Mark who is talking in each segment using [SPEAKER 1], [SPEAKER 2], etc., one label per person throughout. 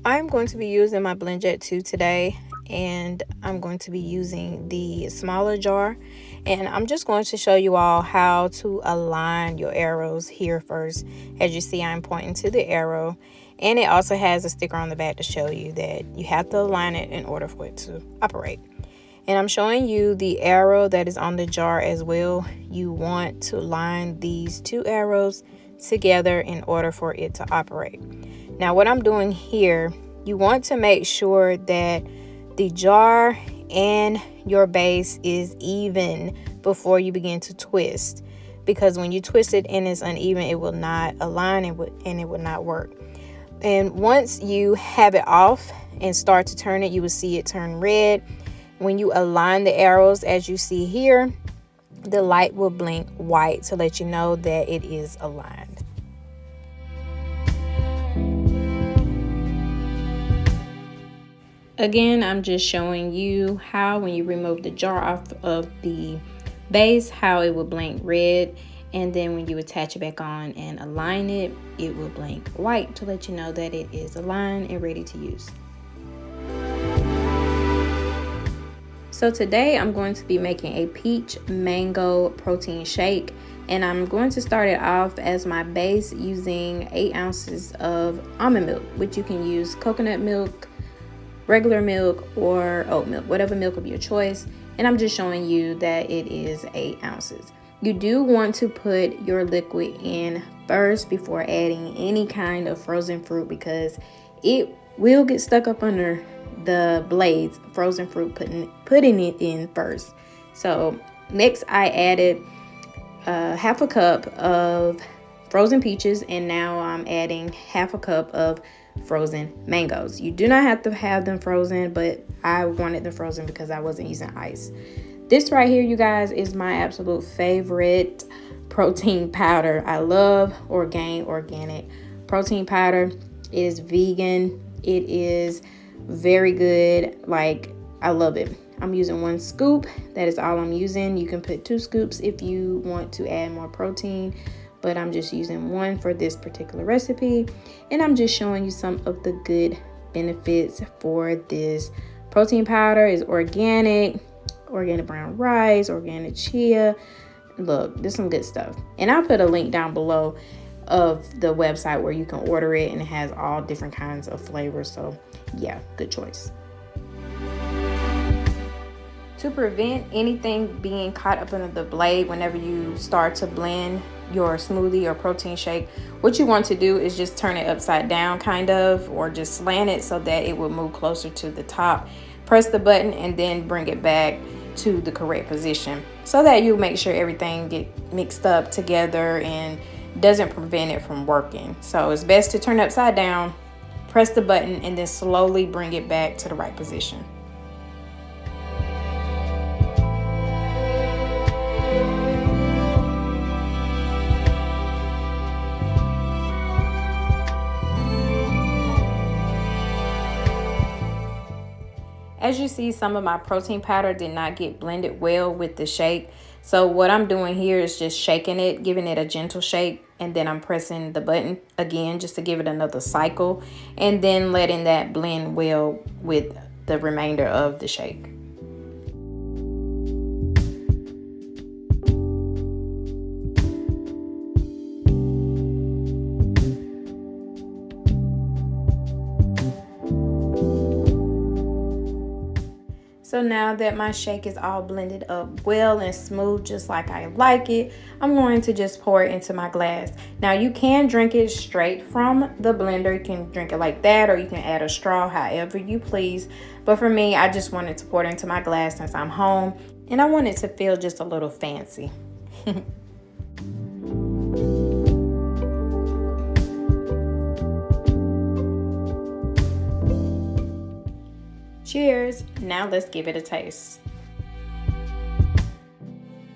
[SPEAKER 1] I'm going to be using my BlendJet 2 today, and I'm going to be using the smaller jar, and I'm just going to show you all how to align your arrows here first. As you see, I'm pointing to the arrow, and it also has a sticker on the back to show you that you have to align it in order for it to operate. And I'm showing you the arrow that is on the jar as well. You want to line these two arrows together in order for it to operate. Now what I'm doing here, you want to make sure that the jar and your base is even before you begin to twist, because when you twist it and it's uneven, it will not align and it will not work. And once you have it off and start to turn it, you will see it turn red. When you align the arrows, as you see here, the light will blink white to let you know that it is aligned. Again, I'm just showing you how when you remove the jar off of the base, how it will blink red, and then when you attach it back on and align it, it will blink white to let you know that it is aligned and ready to use. So today I'm going to be making a peach mango protein shake, and I'm going to start it off as my base using 8 ounces of almond milk, which you can use coconut milk, regular milk, or oat milk, whatever milk of your choice. And I'm just showing you that it is 8 ounces. You do want to put your liquid in first before adding any kind of frozen fruit, because it will get stuck up under the blades. Frozen fruit, putting it in first. So next I added half a cup of frozen peaches, and now I'm adding half a cup of frozen mangoes. You do not have to have them frozen, but I wanted them frozen because I wasn't using ice. This right here, you guys, is my absolute favorite protein powder. I love Orgain organic protein powder. It is vegan. It is very good. Like, I love it. I'm using 1 scoop. That is all I'm using. You can put 2 scoops if you want to add more protein, but I'm just using 1 for this particular recipe. And I'm just showing you some of the good benefits for this protein powder. Is organic brown rice, organic chia. Look, there's some good stuff. And I'll put a link down below of the website where you can order it, and it has all different kinds of flavors. So yeah, good choice. To prevent anything being caught up under the blade whenever you start to blend your smoothie or protein shake, what you want to do is just turn it upside down, kind of, or just slant it so that it will move closer to the top. Press the button and then bring it back to the correct position so that you make sure everything get mixed up together and doesn't prevent it from working. So it's best to turn it upside down, press the button, and then slowly bring it back to the right position. As you see, some of my protein powder did not get blended well with the shake. So what I'm doing here is just shaking it, giving it a gentle shake, and then I'm pressing the button again just to give it another cycle, and then letting that blend well with the remainder of the shake. So now that my shake is all blended up well and smooth, just like I like it, I'm going to just pour it into my glass. Now you can drink it straight from the blender. You can drink it like that, or you can add a straw, however you please. But for me, I just wanted to pour it into my glass since I'm home, and I want it to feel just a little fancy. Cheers! Now let's give it a taste.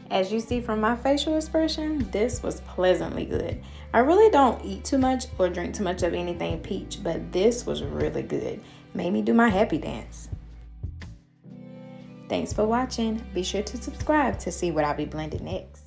[SPEAKER 1] As you see from my facial expression, this was pleasantly good. I really don't eat too much or drink too much of anything peach, but this was really good. Made me do my happy dance. Thanks for watching. Be sure to subscribe to see what I'll be blending next.